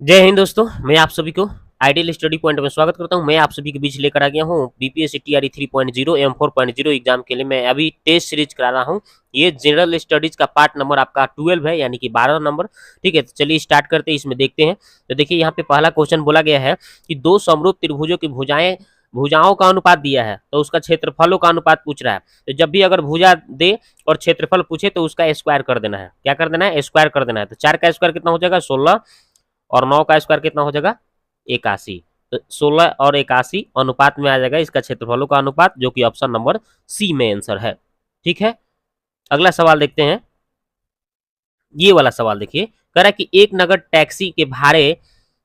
जय हिंद दोस्तों, मैं आप सभी को आइडियल स्टडी पॉइंट में स्वागत करता हूं। मैं आप सभी के बीच लेकर आ गया हूं बीपीएससी टीआरई 3.0 एम 4.0 एग्जाम के लिए मैं अभी टेस्ट सीरीज करा रहा हूं। ये जनरल स्टडीज का पार्ट नंबर आपका 12 है, यानी कि 12 नंबर। ठीक है, तो चलिए स्टार्ट करते हैं, इसमें देखते हैं। तो देखिए यहाँ पे पहला क्वेश्चन बोला गया है कि दो समरूप त्रिभुजों की भुजाओं का अनुपात दिया है, तो उसका क्षेत्रफलों का अनुपात पूछ रहा है। तो जब भी अगर भुजा दे और क्षेत्रफल पूछे तो उसका स्क्वायर कर देना है। क्या कर देना है? स्क्वायर कर देना है। तो 4 का स्क्वायर कितना हो जाएगा? 16, और 9 का स्क्वायर कितना हो जाएगा? 81। तो 16 और 81 अनुपात में आ जाएगा इसका क्षेत्रफलों का अनुपात, जो कि ऑप्शन नंबर सी में आंसर है। ठीक है, अगला सवाल देखते हैं। ये वाला सवाल देखिए, कह रहा है कि एक नगद टैक्सी के भाड़े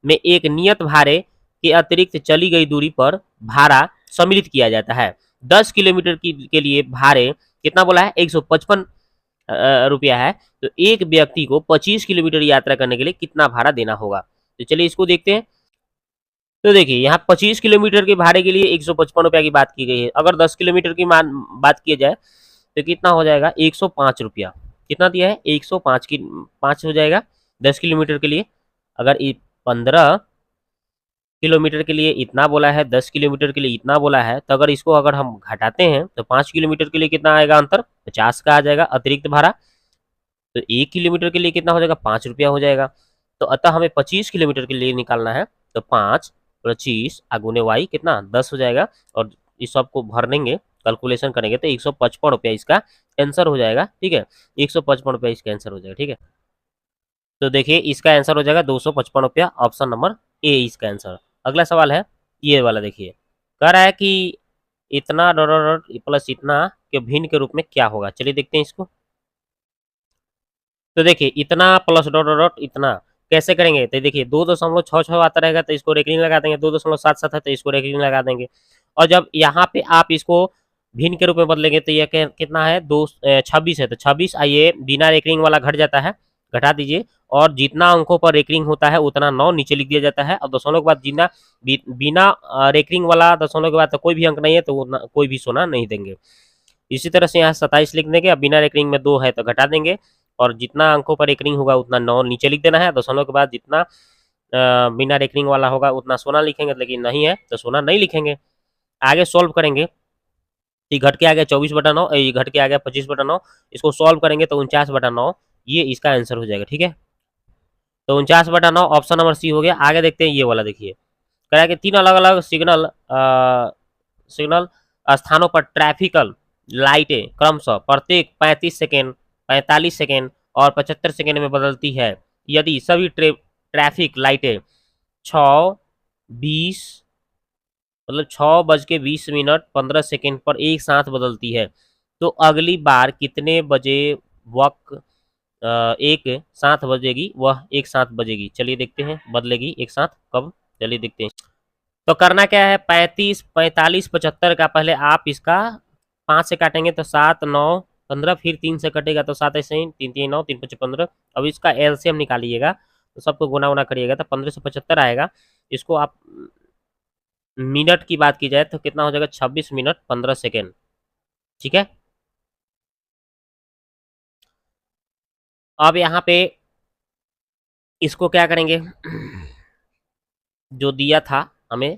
में एक नियत भाड़े के अतिरिक्त चली गई दूरी पर भाड़ा सम्मिलित किया जाता है। 10 किलोमीटर के लिए भाड़े कितना बोला है? 155 रुपया है। तो एक व्यक्ति को 25 किलोमीटर यात्रा करने के लिए कितना भाड़ा देना होगा? तो चलिए इसको देखते हैं। तो देखिए यहाँ 25 किलोमीटर के भाड़े के लिए 155 रुपया की बात की गई है। अगर 10 किलोमीटर की बात की जाए तो कितना हो जाएगा? 105 रुपया। कितना दिया है? 105 की 5 हो जाएगा 10 किलोमीटर के लिए। अगर 15 किलोमीटर के लिए इतना बोला है, 10 किलोमीटर के लिए इतना बोला है, तो अगर हम घटाते हैं तो 5 किलोमीटर के लिए कितना आएगा अंतर? 50 का आ जाएगा अतिरिक्त भाड़ा। तो 1 किलोमीटर के लिए कितना हो जाएगा? 5 रुपया हो जाएगा। तो अतः हमें 25 किलोमीटर के लिए निकालना है। तो 5 25 आगुने वाई कितना? 10 हो जाएगा। और इस सबको भर देंगे, कैलकुलेशन करेंगे तो 155 रुपया इसका आंसर हो जाएगा। ठीक है, 155 रुपया इसका आंसर हो जाएगा। ठीक है, तो देखिए इसका आंसर हो जाएगा 255 रुपया, ऑप्शन नंबर ए इसका आंसर। अगला सवाल है ये वाला, देखिए कह रहा है कि इतना डॉट डॉट प्लस इतना के भिन्न के रूप में क्या होगा? चलिए देखते हैं इसको। तो देखिए इतना प्लस डॉट डॉट डॉट इतना कैसे करेंगे? तो देखिए 2.66 आता रहेगा तो इसको रेखनी लगा देंगे, 2.77 है तो इसको रेखनी लगा देंगे। और जब यहाँ पे आप इसको भिन्न के रूप में बदलेंगे तो यह कितना है? 26 है। तो 26 आइए बिना रेकरिंग वाला घट जाता है, घटा दीजिए। और जितना अंकों पर रेकरिंग होता है उतना 9 नीचे लिख दिया जाता है। और दशमलव के बाद जितना बिना रेकरिंग वाला दशमलव के बाद तो कोई भी अंक नहीं है, तो वो कोई भी सोना नहीं देंगे। इसी तरह से यहाँ 27 लिख देंगे। अब बिना रेकरिंग में 2 है तो घटा देंगे, और जितना अंकों पर रेकरिंग होगा उतना 9 नीचे लिख देना है। दशमलव के बाद जितना बिना रेकरिंग वाला होगा उतना सोना लिखेंगे, लेकिन नहीं है तो सोना नहीं लिखेंगे। आगे सॉल्व करेंगे, ये घट के आ गया 24/9, ये घट के आ गया 25/9। इसको सॉल्व करेंगे तो 49/9 ये इसका आंसर हो जाएगा। ठीक है, तो 49/9 ऑप्शन नंबर सी हो गया। आगे देखते हैं ये वाला, देखिए कह रहा है कि 3 अलग अलग सिग्नल स्थानों पर ट्रैफिकल लाइटें क्रमशः प्रत्येक 35 सेकेंड, 45 सेकेंड और 75 सेकेंड में बदलती है। यदि सभी ट्रैफिक लाइटें 6:20 मतलब 6:20 15 पर एक साथ बदलती है, तो अगली बार कितने बजे वक्त एक साथ बजेगी? वह एक साथ बजेगी। चलिए देखते हैं बदलेगी एक साथ कब। चलिए देखते हैं। तो करना क्या है? 35 45 75 का पहले आप इसका 5 से काटेंगे तो 7 9 15, फिर 3 से कटेगा तो 7 ऐसे ही 3 3 9 3 5 15। अब इसका एलसीएम निकालिएगा तो सबको गुना उना करिएगा तो 1575 आएगा। इसको आप मिनट की बात की जाए तो कितना हो जाएगा? 26 मिनट 15 सेकेंड। ठीक है, अब यहाँ पे इसको क्या करेंगे? जो दिया था हमें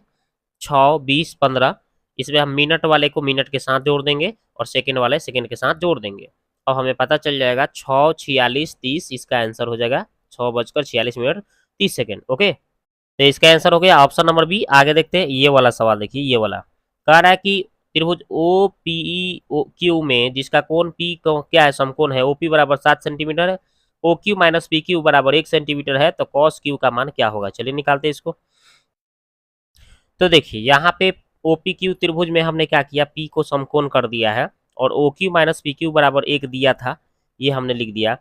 6 20 15, इसमें हम मिनट वाले को मिनट के साथ जोड़ देंगे और सेकंड वाले सेकंड के साथ जोड़ देंगे। अब हमें पता चल जाएगा 6 46 30 इसका आंसर हो जाएगा 6:46 मिनट 30 सेकेंड। ओके, तो इसका आंसर हो गया ऑप्शन नंबर बी। आगे देखते हैं ये वाला सवाल, देखिए ये वाला कह रहा है कि त्रिभुज ओ पी ओ क्यू में जिसका कोण पी क्या है? समकोण है। ओपी बराबर 7 सेंटीमीटर है, O Q minus P Q बराबर 1 सेंटीमीटर है, तो कॉस क्यू का मान क्या होगा? चलिए निकालते हैं इसको। तो देखिए यहाँ पे ओ पी क्यू त्रिभुज में हमने क्या किया? पी को समकोण कर दिया है, और O Q minus P Q बराबर 1 दिया था, ये हमने लिख दिया।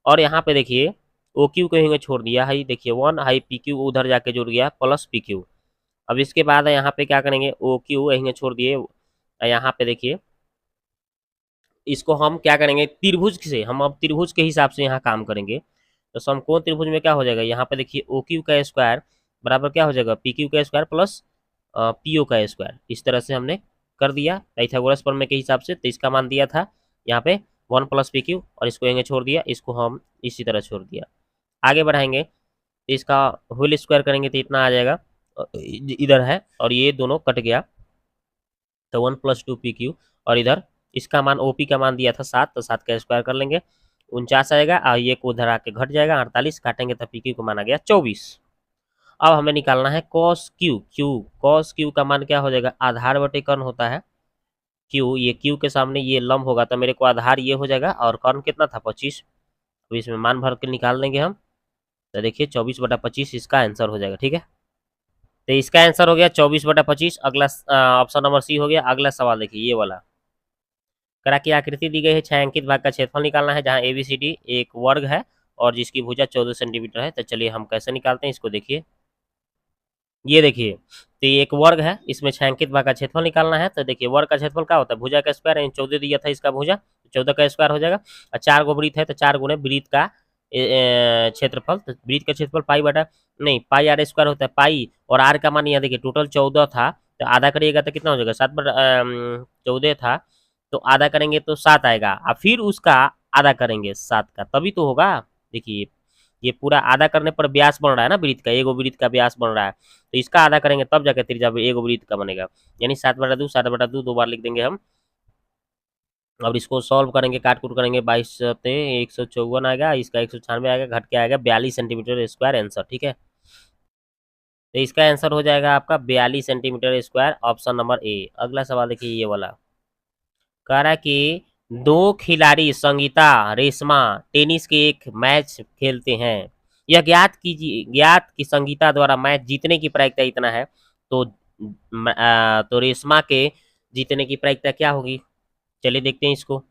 और यहाँ पे देखिए ओ क्यू को ही छोड़ दिया है, देखिए 1 हाई पी क्यू उधर जाके जुड़ गया प्लस पी क्यू। अब इसके बाद यहाँ पे क्या करेंगे? ओ क्यू यहीं छोड़ दिए। यहाँ पे देखिए इसको हम क्या करेंगे? त्रिभुज से हम अब त्रिभुज के हिसाब से यहाँ काम करेंगे। तो समकोण त्रिभुज में क्या हो जाएगा? यहाँ पे देखिए ओ क्यू का स्क्वायर बराबर क्या हो जाएगा? पी क्यू का स्क्वायर प्लस पी ओ का स्क्वायर। इस तरह से हमने कर दिया पाइथागोरस प्रमेय के हिसाब से। तो इसका मान दिया था यहाँ पे 1 प्लस पी क्यू, और इसको यहीं छोड़ दिया, इसको हम इसी तरह छोड़ दिया। आगे बढ़ाएंगे तो इसका होल स्क्वायर करेंगे तो इतना आ जाएगा, इधर है और ये दोनों कट गया, तो 1+2 PQ। और इधर इसका मान OP का मान दिया था 7, तो 7 का स्क्वायर कर लेंगे, 49 आएगा, और ये को उधर आके घट जाएगा, 48 काटेंगे तो PQ को माना गया 24। अब हमें निकालना है cos Q का मान क्या हो जाएगा, आधार बटे कर्ण होता है Q, ये Q के सामने ये लंब होगा तो मेरे को आधार ये हो जाएगा, और कर्ण कितना था 25, तो इसमें मान भर के निकाल लेंगे हम, तो देखिए 24/25 इसका आंसर हो जाएगा। ठीक है, तो इसका आंसर हो गया 24/25। अगला ऑप्शन नंबर सी हो गया। अगला सवाल देखिए ये वाला, करा की आकृति दी गई है, छायांकित भाग का क्षेत्रफल निकालना है, जहाँ ABCD एक वर्ग है और जिसकी भुजा 14 सेंटीमीटर है। तो चलिए हम कैसे निकालते हैं इसको, देखिए ये देखिए, तो ये एक वर्ग है, इसमें छायांकित भाग का क्षेत्रफल निकालना है। तो देखिए वर्ग का क्षेत्रफल क्या होता है, भुजा का स्क्वायर है, 14 दिया था इसका भुजा, 14 का स्क्वायर हो जाएगा, और 4 गो वृत्त है तो 4 गुणे वृत्त का क्षेत्रफल, तो वृत्त का क्षेत्रफल पाई बटा नहीं पाई आर स्क्वायर होता है, पाई और आर का मान यहाँ देखिए टोटल 14 था, तो आधा करिएगा तो कितना हो जाएगा 7/14 था, तो आधा करेंगे तो 7 आएगा, और फिर उसका आधा करेंगे 7 का, तभी तो होगा। देखिए ये पूरा आधा करने पर व्यास बन रहा है ना वृत्त का, एगो वृत्त का व्यास बन रहा है, तो इसका आधा करेंगे तब जाकर त्रिज्या एगो वृत्त का बनेगा, यानी 7/2, 7/2 दो बार लिख देंगे हम। अब इसको सॉल्व करेंगे, काट कूट करेंगे, 22 से 154 आएगा, इसका 196 आएगा, घट के आएगा 42 सेंटीमीटर स्क्वायर आंसर। ठीक है, तो इसका आंसर हो जाएगा आपका 42 centimetre square, option number A. अगला सवाल देखिए ये वाला, कह रहा है कि दो खिलाड़ी संगीता रेशमा टेनिस के एक मैच खेलते हैं, यह ज्ञात की संगीता द्वारा मैच जीतने की प्रायिकता इतना है, तो तो रेशमा के जीतने की प्रायिकता क्या होगी, चलिए देखते हैं इसको।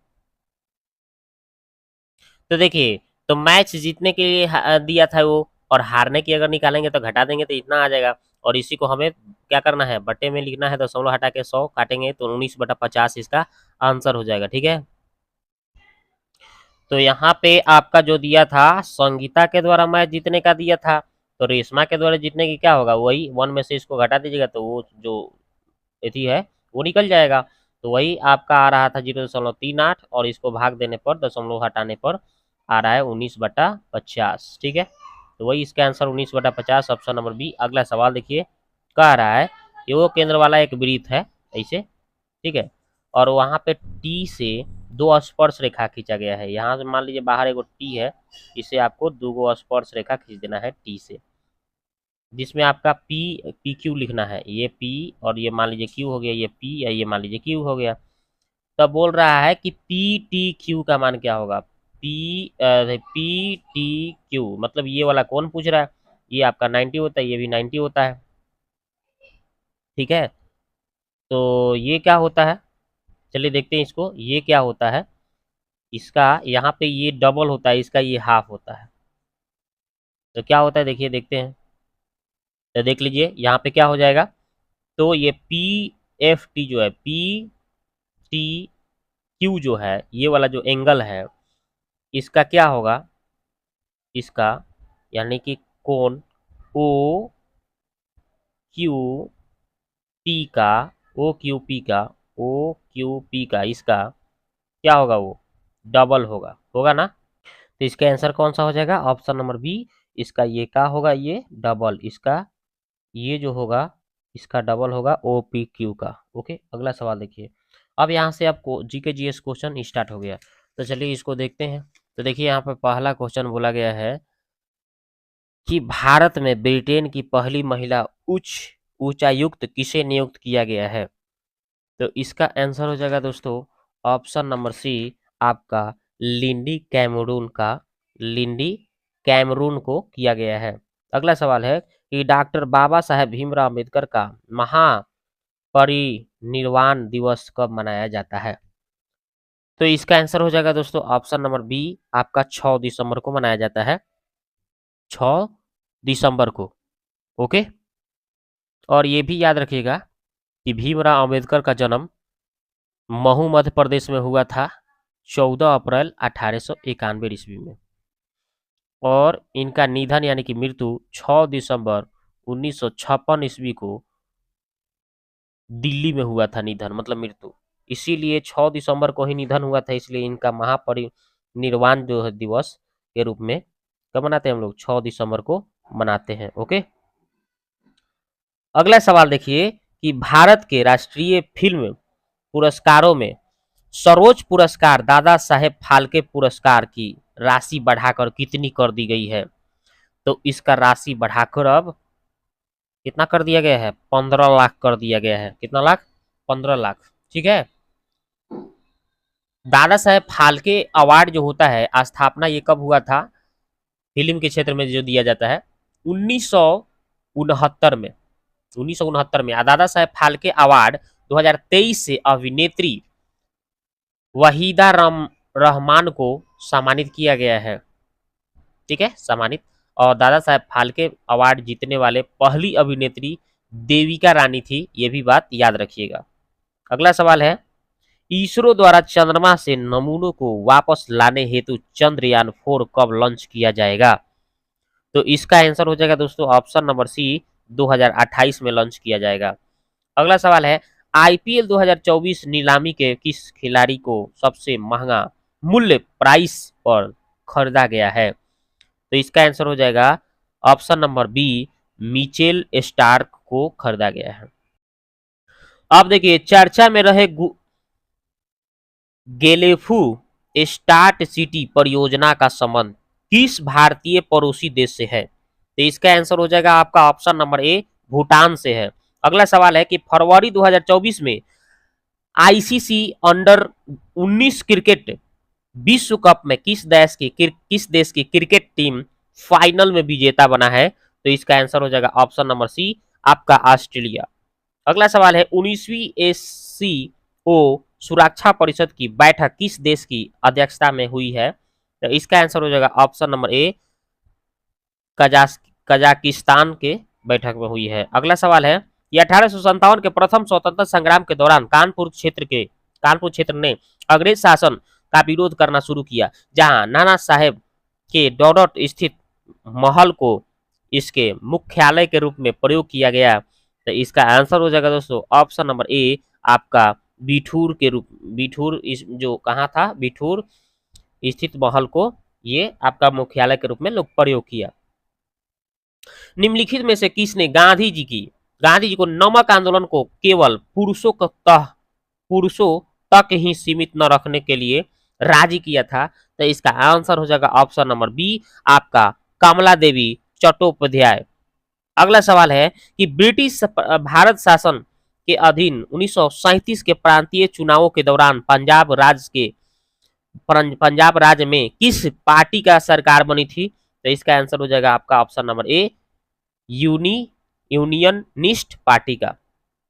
तो देखिए, तो मैच जीतने के लिए दिया था वो, और हारने की अगर निकालेंगे तो घटा देंगे तो इतना आ जाएगा, और इसी को हमें क्या करना है, बट्टे में लिखना है, दशमलव हटा के 100 काटेंगे तो 19/50 इसका आंसर हो जाएगा। ठीक है, तो यहाँ पे आपका जो दिया था संगीता के द्वारा मैच जीतने का दिया था, तो रेशमा के द्वारा जीतने की क्या होगा, वही 1 में से इसको घटा दीजिएगा तो वो जो एथी है वो निकल जाएगा, तो वही आपका आ रहा था 0.38, और इसको भाग देने पर दशमलव हटाने पर आ रहा है 19/50। ठीक है, तो वही इसका आंसर 19/50, ऑप्शन नंबर बी। अगला सवाल देखिए, कह रहा है कि वो केंद्र वाला एक वृत्त है ऐसे, ठीक है, और वहां पे टी से दो स्पर्श रेखा खींचा गया है, यहाँ से मान लीजिए बाहर एगो टी है, इसे आपको दो गो स्पर्श रेखा खींच देना है टी से, जिसमें आपका पी क्यू लिखना है, ये पी और ये मान लीजिए क्यू हो गया, ये पी या ये मान लीजिए क्यू हो गया। तब बोल रहा है कि पी टी क्यू का मान क्या होगा, पी टी क्यू, मतलब ये वाला कौन पूछ रहा है, ये आपका 90 होता है, ये भी 90 होता है। ठीक है, तो ये क्या होता है, चलिए देखते हैं इसको, ये क्या होता है, इसका यहाँ पे ये डबल होता है, इसका ये हाफ होता है, तो क्या होता है देखिए देखते हैं, तो देख लीजिए यहाँ पे क्या हो जाएगा, तो ये पी एफ टी जो है, पी टी क्यू जो है, ये वाला जो एंगल है, इसका क्या होगा, इसका यानी कि कोण ओ क्यू पी का, ओ क्यू पी का, ओ क्यू पी का, इसका क्या होगा, वो डबल होगा, होगा ना, तो इसका आंसर कौन सा हो जाएगा, ऑप्शन नंबर बी। इसका ये क्या होगा, ये डबल, इसका ये जो होगा इसका डबल होगा ओ पी क्यू का। ओके, अगला सवाल देखिए, अब यहाँ से आपको जीके जीएस क्वेश्चन स्टार्ट हो गया, तो चलिए इसको देखते हैं। तो देखिए यहाँ पर पहला क्वेश्चन बोला गया है कि भारत में ब्रिटेन की पहली महिला उच्च उच्चायुक्त किसे नियुक्त किया गया है, तो इसका आंसर हो जाएगा दोस्तों ऑप्शन नंबर सी, आपका लिंडी कैमरून को किया गया है। अगला सवाल है कि डॉक्टर बाबा साहेब भीमराव अम्बेडकर का महापरिनिर्वाण दिवस कब मनाया जाता है, तो इसका आंसर हो जाएगा दोस्तों ऑप्शन नंबर बी, आपका 6 दिसंबर को मनाया जाता है, 6 दिसंबर को। ओके, और ये भी याद रखिएगा कि भीमराव अम्बेडकर का जन्म महू मध्य प्रदेश में हुआ था 14 अप्रैल 1891 ईस्वी में, और इनका निधन यानी कि मृत्यु 6 दिसंबर 1956 ईस्वी को दिल्ली में हुआ था, निधन मतलब मृत्यु, इसीलिए 6 दिसंबर को ही निधन हुआ था, इसलिए इनका महापरिनिर्वाण जो है दिवस के रूप में कब मनाते हैं हम लोग, 6 दिसंबर को मनाते हैं। ओके, अगला सवाल देखिए कि भारत के राष्ट्रीय फिल्म पुरस्कारों में सर्वोच्च पुरस्कार दादा साहेब फाल्के पुरस्कार की राशि बढ़ाकर कितनी कर दी गई है? तो इसका राशि बढ़ाकर अब कितना कर दिया गया है? 15 लाख कर दिया गया है। कितना लाख? 15 लाख। ठीक है, दादा साहेब फाल्के अवार्ड जो होता है, स्थापना ये कब हुआ था फिल्म के क्षेत्र में जो दिया जाता है? 1969 में। 1969 में दादा साहेब फाल्के अवार्ड 2023 से अभिनेत्री वहीदा रहमान को सम्मानित किया गया है। ठीक है, सम्मानित। और दादा साहेब फाल्के अवार्ड जीतने वाले पहली अभिनेत्री देविका रानी थी, ये भी बात याद रखिएगा। अगला सवाल है, इसरो द्वारा चंद्रमा से नमूनों को वापस लाने हेतु चंद्रयान 4 कब लॉन्च किया जाएगा? तो इसका आंसर हो जाएगा दोस्तों ऑप्शन नंबर सी, 2028 में लॉन्च किया जाएगा। अगला सवाल है, आईपीएल 2024 नीलामी के किस खिलाड़ी को सबसे महंगा मूल्य प्राइस पर खरीदा गया है? तो इसका आंसर हो जाएगा option number B, Mitchell Starc को खरीदा गया है। अब देखिए, चर्चा में रहे गेलेफू स्टार्ट सिटी परियोजना का संबंध किस भारतीय पड़ोसी देश से है? तो इसका आंसर हो जाएगा आपका ऑप्शन नंबर ए, भूटान से है। अगला सवाल है कि फरवरी 2024 में आईसीसी अंडर 19 क्रिकेट विश्व कप में किस देश की क्रिकेट टीम फाइनल में विजेता बना है? तो इसका आंसर हो जाएगा ऑप्शन नंबर सी, आपका ऑस्ट्रेलिया। अगला सवाल है, 19वीं एससीओ सुरक्षा परिषद की बैठक किस देश की अध्यक्षता में हुई है? तो इसका आंसर हो जाएगा ऑप्शन नंबर ए, कजाकिस्तान के बैठक में हुई है। अगला सवाल है, ये 1857 के प्रथम स्वतंत्रता संग्राम के दौरान कानपुर क्षेत्र ने अंग्रेज शासन का विरोध करना शुरू किया, जहां नाना साहेब के डोडट स्थित महल को इसके मुख्यालय के रूप में प्रयोग किया गया। तो इसका आंसर हो जाएगा दोस्तों ऑप्शन नंबर ए, आपका बिठूर जो कहाँ था, बिठूर स्थित महल को ये आपका मुख्यालय के रूप में लोग प्रयोग किया। निम्नलिखित में से किसने गांधी जी को नमक आंदोलन को केवल पुरुषों तक ही सीमित न रखने के लिए राजी किया था? तो इसका आंसर हो जाएगा ऑप्शन नंबर बी, आपका कमला देवी चट्टोपाध्याय। अगला सवाल है कि ब्रिटिश भारत शासन के अधीन 1937 के प्रांतीय चुनावों के दौरान पंजाब राज्य में किस पार्टी का सरकार बनी थी? तो इसका आंसर हो जाएगा आपका option number A, unionist party का।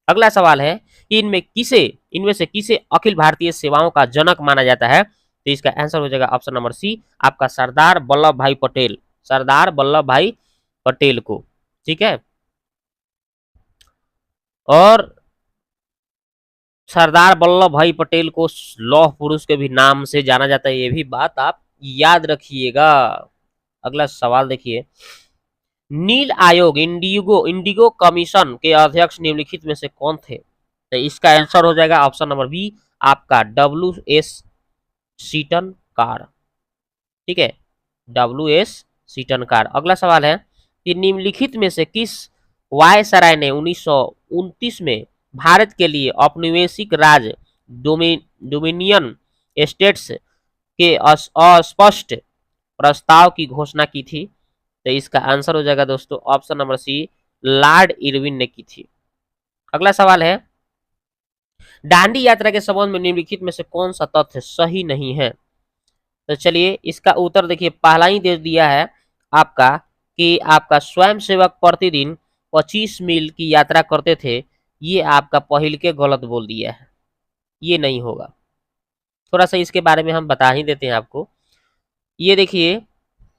अगला सवाल है कि इनमें से किसे अखिल भारतीय सेवाओं का जनक माना जाता है? तो इसका आंसर हो जाएगा ऑप्शन नंबर सी, आपका सरदार वल्लभ भाई पटेल को। ठीक है, और सरदार वल्लभ भाई पटेल को लौह पुरुष के भी नाम से जाना जाता है, ये भी बात आप याद रखिएगा। अगला सवाल देखिए, नील आयोग इंडिगो कमीशन के अध्यक्ष निम्नलिखित में से कौन थे? तो इसका आंसर हो जाएगा ऑप्शन नंबर बी, आपका WS सीटन कार। ठीक है, WS सीटन कार। अगला सवाल है कि निम्नलिखित में से किस वायसराय ने 1929 में भारत के लिए औपनिवेशिक राज डोमिनियन स्टेट्स के अस्पष्ट प्रस्ताव की घोषणा की थी? तो इसका आंसर हो जाएगा दोस्तों option number C, Lord Irwin ने की थी। अगला सवाल है, दांडी यात्रा के संबंध में निम्नलिखित में से कौन सा तथ्य सही नहीं है? तो चलिए इसका उत्तर देखिए, पहला ही दे दिया है आपका कि आपका स्वयंसेवक प्रतिदिन 25 मील की यात्रा करते थे, ये आपका पहल के गलत बोल दिया है, ये नहीं होगा। थोड़ा सा इसके बारे में हम बता ही देते हैं आपको। ये देखिए,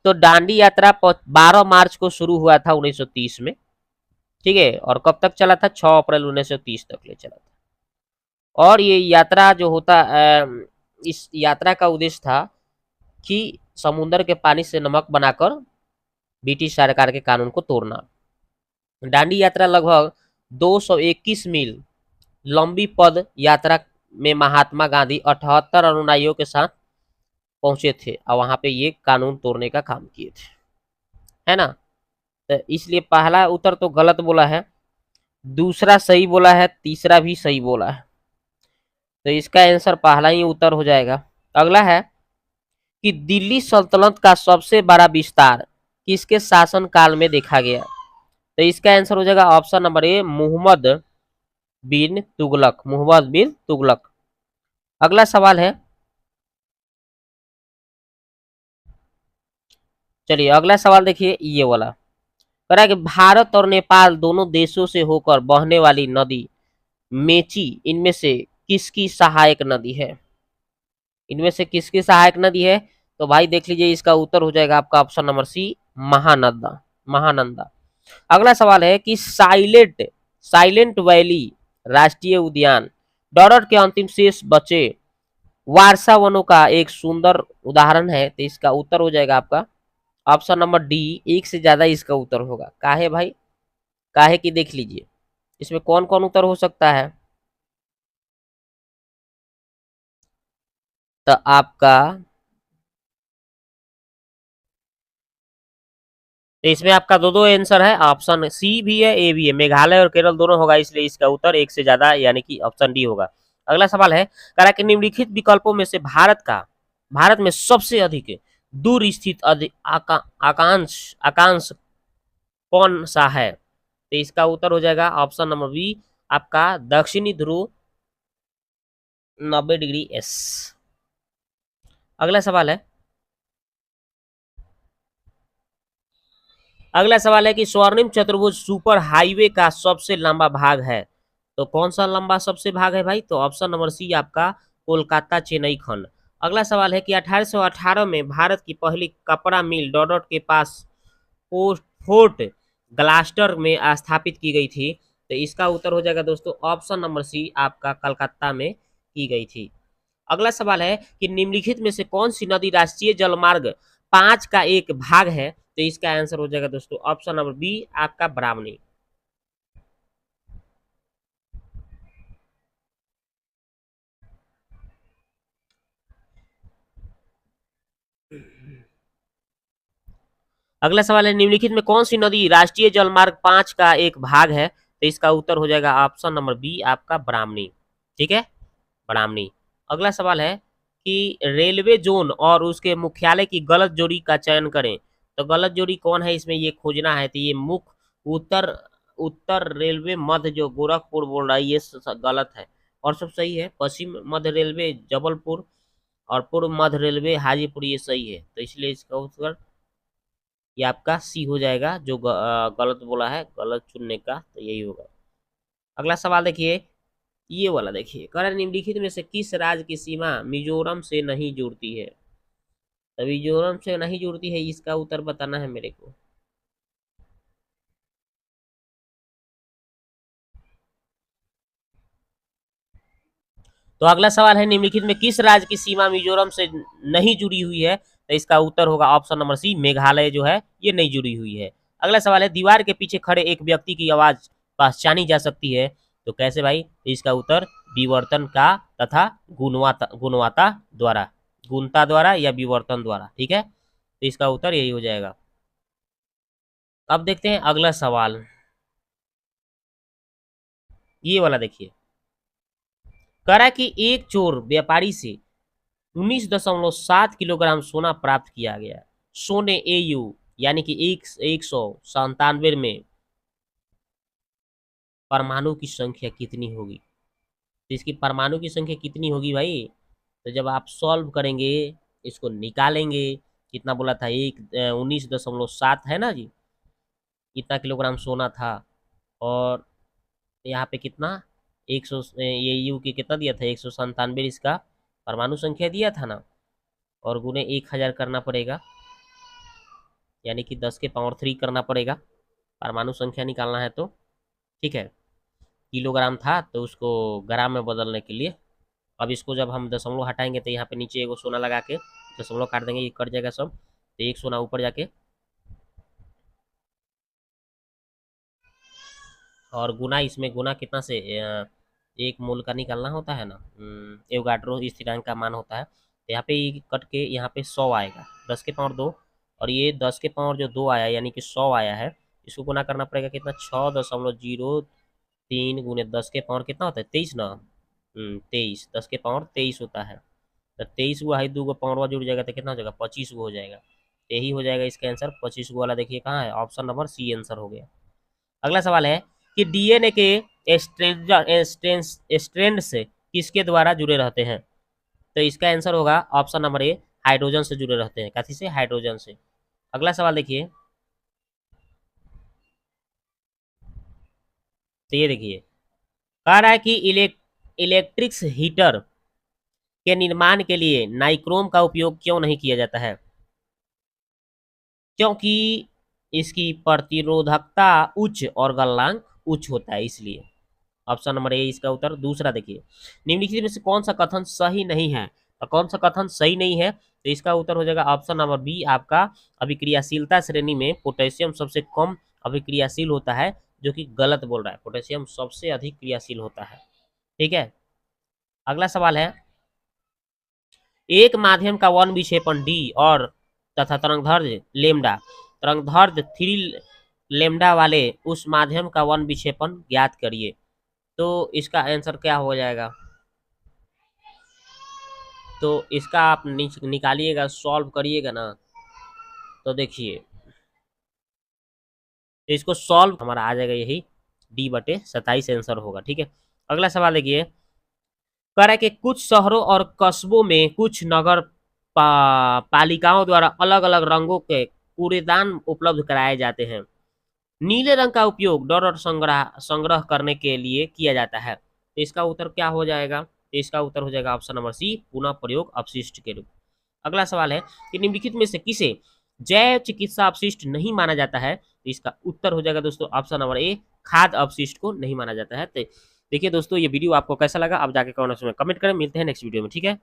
तो दांडी यात्रा 12 मार्च को शुरू हुआ था 1930 में। ठीक है, और कब तक चला था? 6 अप्रैल 1930 तक ले चला था। और ये यात्रा जो होता इस यात्रा का उद्देश्य था कि समुद्र के पानी से नमक बनाकर ब्रिटिश सरकार के कानून को तोड़ना। दांडी यात्रा लगभग 221 मील लंबी पद यात्रा में महात्मा गांधी 78 अनुयायियों के साथ पहुंचे थे और वहां पे ये कानून तोड़ने का काम किए थे, है ना। तो इसलिए पहला उत्तर तो गलत बोला है, दूसरा सही बोला है, तीसरा भी सही बोला है। तो इसका आंसर पहला ही उत्तर हो जाएगा। अगला है कि दिल्ली सल्तनत का सबसे बड़ा विस्तार किसके शासन काल में देखा गया? तो इसका आंसर हो जाएगा ऑप्शन नंबर ए, मोहम्मद बिन तुगलक। मोहम्मद बिन तुगलक। अगला सवाल है, चलिए अगला सवाल देखिए ये वाला। कह रहा है कि भारत और नेपाल दोनों देशों से होकर बहने वाली नदी मेची इनमें से किसकी सहायक नदी है? इनमें से किसकी सहायक नदी है? तो भाई देख लीजिए, इसका उत्तर हो जाएगा आपका option number C, Mahananda. Mahananda. अगला सवाल है कि साइलेंट साइलेंट वैली राष्ट्रीय उद्यान डॉरर के अंतिम शेष बचे वारसा वनों का एक सुंदर उदाहरण है। तो इसका उत्तर हो जाएगा आपका ऑप्शन नंबर डी, एक से ज्यादा इसका उत्तर होगा। काहे भाई? काहे की देख लीजिए, इसमें कौन कौन उत्तर हो सकता है। तो आपका, तो इसमें आपका दो दो आंसर है, ऑप्शन सी भी है, ए भी है। मेघालय और केरल दोनों होगा, इसलिए इसका उत्तर एक से ज्यादा यानी कि ऑप्शन डी होगा। अगला सवाल है, कह रहा है कि निम्नलिखित विकल्पों में से भारत में सबसे अधिक दूर स्थित आकांक्ष आकांक्ष कौन सा है? तो इसका उत्तर हो जाएगा ऑप्शन नंबर बी, आपका दक्षिणी ध्रुव 90 डिग्री एस। अगला सवाल है, अगला सवाल है कि स्वर्णिम चतुर्भुज सुपर हाईवे का सबसे लंबा भाग है। तो कौन सा लंबा सबसे भाग है भाई? तो ऑप्शन नंबर सी आपका कोलकाता चेन्नई खंड। अगला सवाल है कि 1818 में भारत की पहली कपड़ा मिल डॉडॉट के पास फोर्ट ग्लास्टर में स्थापित की गई थी। तो इसका उत्तर हो जाएगा दोस्तों ऑप्शन नंबर सी, आपका कलकत्ता में की गई थी। अगला सवाल है कि निम्नलिखित में से कौन सी नदी राष्ट्रीय जलमार्ग 5 का एक भाग है? तो इसका आंसर हो जाएगा दोस्तों ऑप्शन नंबर बी, आपका ब्राह्मणी। अगला सवाल है, निम्नलिखित में कौन सी नदी राष्ट्रीय जलमार्ग 5 का एक भाग है? तो इसका उत्तर हो जाएगा ऑप्शन नंबर बी, आपका ब्राह्मणी। ठीक है, ब्राह्मणी। अगला सवाल है कि रेलवे जोन और उसके मुख्यालय की गलत जोड़ी का चयन करें। तो गलत जोड़ी कौन है इसमें ये खोजना है। तो ये मुख्य उत्तर उत्तर रेलवे मध्य जो गोरखपुर बोल रहा है ये गलत है, और सब सही है। पश्चिम मध्य रेलवे जबलपुर और पूर्व मध्य रेलवे हाजीपुर, ये सही है। तो इसलिए इसका उत्तर ये आपका सी हो जाएगा, जो गलत बोला है, गलत चुनने का, तो यही होगा। अगला सवाल देखिए ये वाला, देखिए कह रहा है निम्नलिखित में से किस राज्य की सीमा मिजोरम से नहीं जुड़ती है? तो मिजोरम से नहीं जुड़ती है, इसका उत्तर बताना है मेरे को। तो अगला सवाल है, निम्नलिखित में किस राज्य की सीमा मिजोरम से नहीं जुड़ी हुई है? तो इसका उत्तर होगा ऑप्शन नंबर सी, मेघालय जो है ये नहीं जुड़ी हुई है। अगला सवाल है, दीवार के पीछे खड़े एक व्यक्ति की आवाज पहचानी जा सकती है। तो कैसे भाई? तो इसका उत्तर विवर्तन का तथा गुणवत्ता द्वारा, गुणता द्वारा या विवर्तन द्वारा। ठीक है, तो इसका उत्तर यही हो जाएगा। अब देखते हैं अगला सवाल, ये वाला देखिए। कह रहा है कि एक चोर व्यापारी से 19.7 किलोग्राम सोना प्राप्त किया गया। सोने एयू यानी कि 197 में परमाणु की संख्या कितनी होगी? तो इसकी परमाणु की संख्या कितनी होगी भाई? तो जब आप सॉल्व करेंगे, इसको निकालेंगे, कितना बोला था, 19.7 है ना जी, कितना किलोग्राम सोना था, और यहाँ पे कितना, 100, ये यू की कितना दिया था, 197 इसका परमाणु संख्या दिया था ना, और गुने 1000 करना पड़ेगा, यानी कि 10 के पावर 3 करना पड़ेगा परमाणु संख्या निकालना है तो। ठीक है, किलोग्राम था तो उसको ग्राम में बदलने के लिए। अब इसको जब हम दशमलव हटाएंगे तो यहाँ पे नीचे एगो सोना लगा के दशमलव काट देंगे, ये कट जाएगा सब, तो एक सोना ऊपर जाके, और गुना, इसमें गुना कितना से, एक मूल का निकालना होता है ना, एवोगाड्रो स्थिरांक का मान होता है। तो यहाँ पे ये कट के यहाँ पे 100 आएगा, 10 के पावर 2, और ये 10 के पावर जो 2 आया यानी कि 100 आया है, इसको गुना करना पड़ेगा कितना, 6.03 गुने 10 के पावर कितना होता है, 23 ना। 23, 10 के पावर 23 होता है। तो 23 गो है, 2 गो पावरवा जुड़ जाएगा तो कितना हो जाएगा, 25 गो हो जाएगा। यही हो जाएगा इसका आंसर, 25 गो वाला देखिए कहाँ है, ऑप्शन नंबर सी आंसर हो गया। अगला सवाल है कि डीएनए के स्ट्रैंड्स किसके द्वारा जुड़े रहते हैं। तो इसका आंसर होगा ऑप्शन नंबर ए, हाइड्रोजन से जुड़े रहते हैं। कथी से, हाइड्रोजन से। अगला सवाल देखिए, तो ये देखिए कह रहा है कि इलेक्ट्रिक हीटर के निर्माण के लिए नाइक्रोम का उपयोग क्यों नहीं किया जाता है। क्योंकि इसकी प्रतिरोधकता उच्च और गलनांक उच्च होता है, इसलिए। ऑप्शन नंबर ए इसका उत्तर। दूसरा देखिए, निम्नलिखित में से कौन सा कथन सही नहीं है। तो कौन सा कथन सही नहीं है, तो इसका उत्तर हो जाएगा ऑप्शन नंबर बी आपका। अभिक्रियाशीलता श्रेणी में पोटेशियम सबसे कम अभिक्रियाशील होता है, जो कि गलत बोल रहा है। पोटेशियम सबसे अधिक क्रियाशील होता है। ठीक है। अगला सवाल है, एक माध्यम का वन विक्षेपण डी और तथा तरंगदैर्घ्य लेमडा, तरंगदैर्घ्य 3 लेमडा वाले उस माध्यम का वन विक्षेपण ज्ञात करिए। तो इसका आंसर क्या हो जाएगा, तो इसका आप निकालिएगा, सॉल्व करिएगा ना। तो देखिए, तो इसको सॉल्व हमारा आ जाएगा यही D/27 आंसर होगा। ठीक है। अगला सवाल देखिए, कह रहा है कि कुछ शहरों और कस्बों में कुछ नगर पालिकाओं द्वारा अलग अलग रंगों के कूड़ेदान उपलब्ध कराए जाते हैं। नीले रंग का उपयोग डर और संग्रह संग्रह करने के लिए किया जाता है। तो इसका उत्तर क्या हो जाएगा, तो इसका उत्तर हो जाएगा ऑप्शन नंबर सी, पुनः प्रयोग अपशिष्ट के रूप। अगला सवाल है कि निम्नलिखित में से किसे जैव चिकित्सा अपशिष्ट नहीं माना जाता है। तो इसका उत्तर हो जाएगा दोस्तों ऑप्शन नंबर ए, खाद्य अपशिष्ट को नहीं माना जाता है। तो देखिए दोस्तों, ये वीडियो आपको कैसा लगा, आप जाके कमेंट में कमेंट करें। मिलते हैं नेक्स्ट वीडियो में। ठीक है।